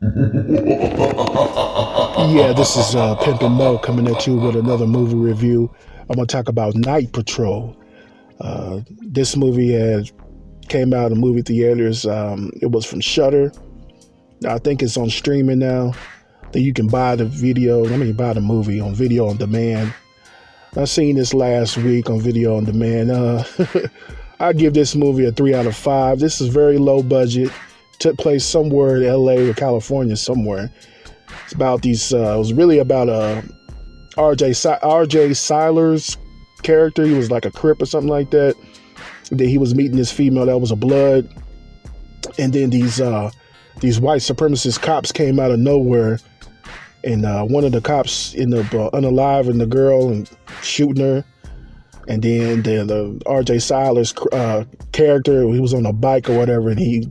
Yeah, this is Pimpin' Mo coming at you with another movie review. I'm gonna talk about Night Patrol. This movie came out in movie theaters. It was from Shudder. I think it's on streaming now. That you can buy the video. Buy the movie on video on demand. I seen this last week on video on demand. I give this movie a 3 out of 5. This is very low budget. Took place somewhere in LA or California somewhere. It's about these. It was really about RJ Cyler's character. He was like a Crip or something like that. Then he was meeting this female that was a Blood, and then these white supremacist cops came out of nowhere, and one of the cops ended up unaliving the girl and shooting her. And then the RJ Cyler's character, he was on a bike or whatever, and he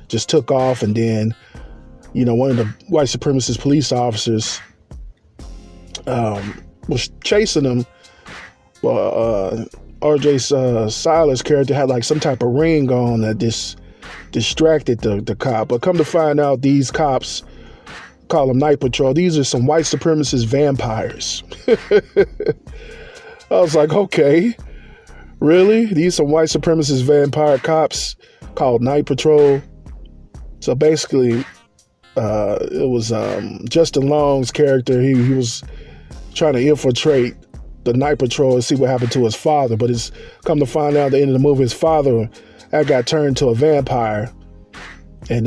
just took off. And then, one of the white supremacist police officers was chasing him. Well, RJ Cyler's character had like some type of ring on that distracted the cop. But come to find out, these cops call them Night Patrol. These are some white supremacist vampires. I was like, okay, really? These some white supremacist vampire cops called Night Patrol. So basically, it was Justin Long's character. He was trying to infiltrate the Night Patrol and see what happened to his father. But it's come to find out at the end of the movie, his father got turned to a vampire. And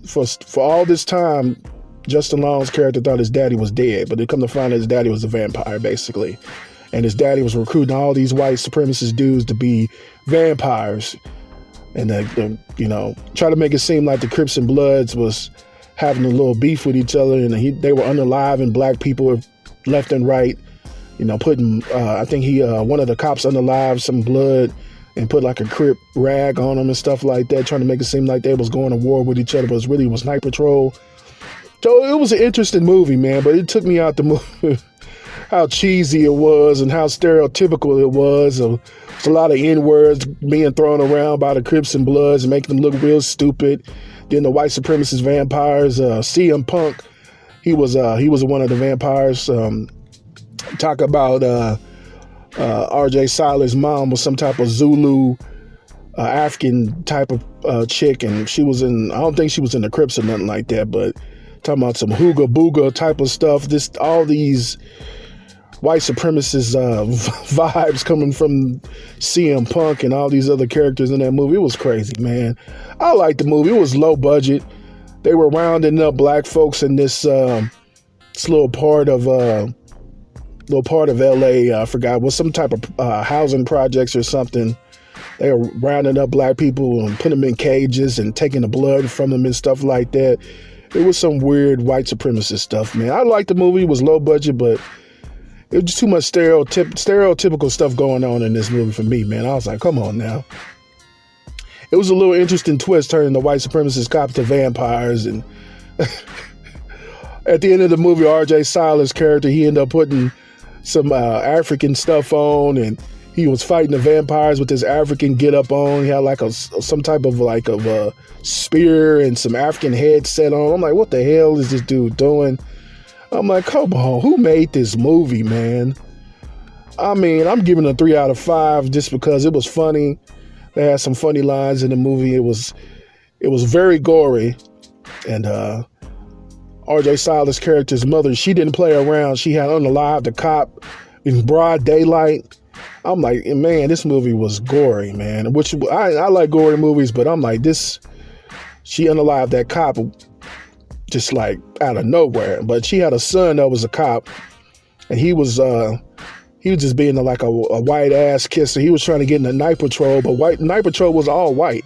for all this time, Justin Long's character thought his daddy was dead. But they come to find out his daddy was a vampire, basically. And his daddy was recruiting all these white supremacist dudes to be vampires. And, try to make it seem like the Crips and Bloods was having a little beef with each other. And they were unaliving black people left and right. Putting, I think one of the cops unalived some Blood and put like a Crip rag on them and stuff like that, trying to make it seem like they was going to war with each other, but it was Night Patrol. So it was an interesting movie, man, but it took me out the movie. How cheesy it was and how stereotypical it was. It's a lot of N-words being thrown around by the Crips and Bloods and making them look real stupid. Then the white supremacist vampires, CM Punk, he was one of the vampires. Talk about RJ Cyler's mom was some type of Zulu African type of chick, and I don't think she was in the Crips or nothing like that, but talking about some hooga booga type of stuff. All these white supremacist vibes coming from CM Punk and all these other characters in that movie. It was crazy, man. I liked the movie. It was low budget. They were rounding up black folks in this little part of LA. I forgot, it was some type of housing projects or something. They were rounding up black people and putting them in cages and taking the blood from them and stuff like that. It was some weird white supremacist stuff, man. I liked the movie. It was low budget, but it was just too much stereotypical stuff going on in this movie for me, man. I was like, come on now. It was a little interesting twist, turning the white supremacist cops to vampires. And at the end of the movie, RJ Cyler's character, he ended up putting some African stuff on, and he was fighting the vampires with his African get-up on. He had like some type of a spear and some African headset on. I'm like, what the hell is this dude doing? I'm like, come on, who made this movie, man? I'm giving it a 3 out of 5 just because it was funny. They had some funny lines in the movie. It was very gory. And RJ Cyler's character's mother, she didn't play around. She had unalived the cop in broad daylight. I'm like, man, this movie was gory, man. Which I like gory movies, but I'm like, she unalived that cop just like out of nowhere. But she had a son that was a cop, and he was just being like a white ass kisser. He was trying to get in the Night Patrol, but Night Patrol was all white.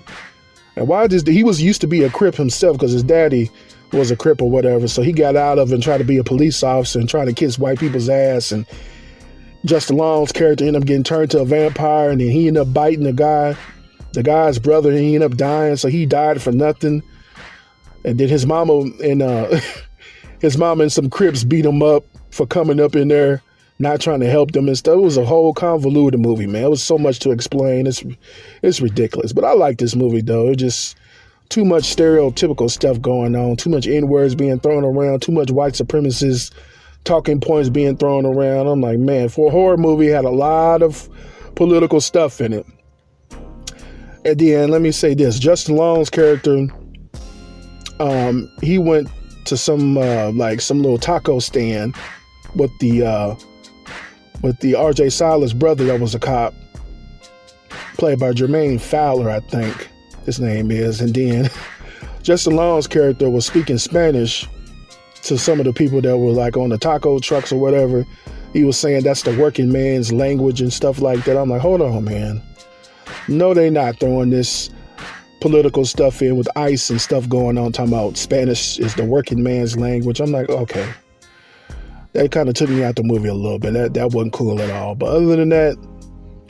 And he was used to be a Crip himself because his daddy was a Crip or whatever. So he got out of it and tried to be a police officer and trying to kiss white people's ass. And Justin Long's character ended up getting turned to a vampire, and then he ended up biting the guy's brother, and he ended up dying. So he died for nothing. And then his mama and some Crips beat him up for coming up in there, not trying to help them and stuff. It was a whole convoluted movie, man. It was so much to explain. It's ridiculous. But I like this movie, though. It just too much stereotypical stuff going on, too much N-words being thrown around, too much white supremacist talking points being thrown around. I'm like, man, for a horror movie, it had a lot of political stuff in it. At the end, let me say this: Justin Long's character, he went to some little taco stand with the R.J. Silas brother that was a cop, played by Jermaine Fowler, I think his name is. And then Justin Long's character was speaking Spanish to some of the people that were like on the taco trucks or whatever. He was saying that's the working man's language and stuff like that. I'm like, hold on, man. No, they not throwing this political stuff in with ICE and stuff going on, talking about Spanish is the working man's language. I'm like, okay. That kind of took me out the movie a little bit. That wasn't cool at all. But other than that,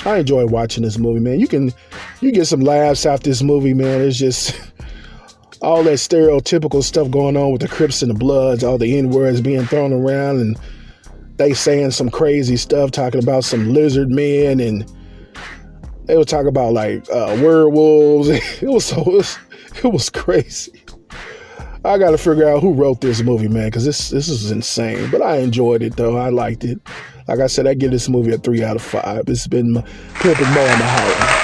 I enjoy watching this movie, man. You get some laughs out this movie, man. It's just all that stereotypical stuff going on with the Crips and the Bloods, all the N-words being thrown around, and they saying some crazy stuff, talking about some lizard men, and they would talk about like werewolves. It was crazy. I got to figure out who wrote this movie, man, because this is insane. But I enjoyed it, though. I liked it. Like I said, I give this movie a 3 out of 5. It's been Pimpin' Mo in the Holler.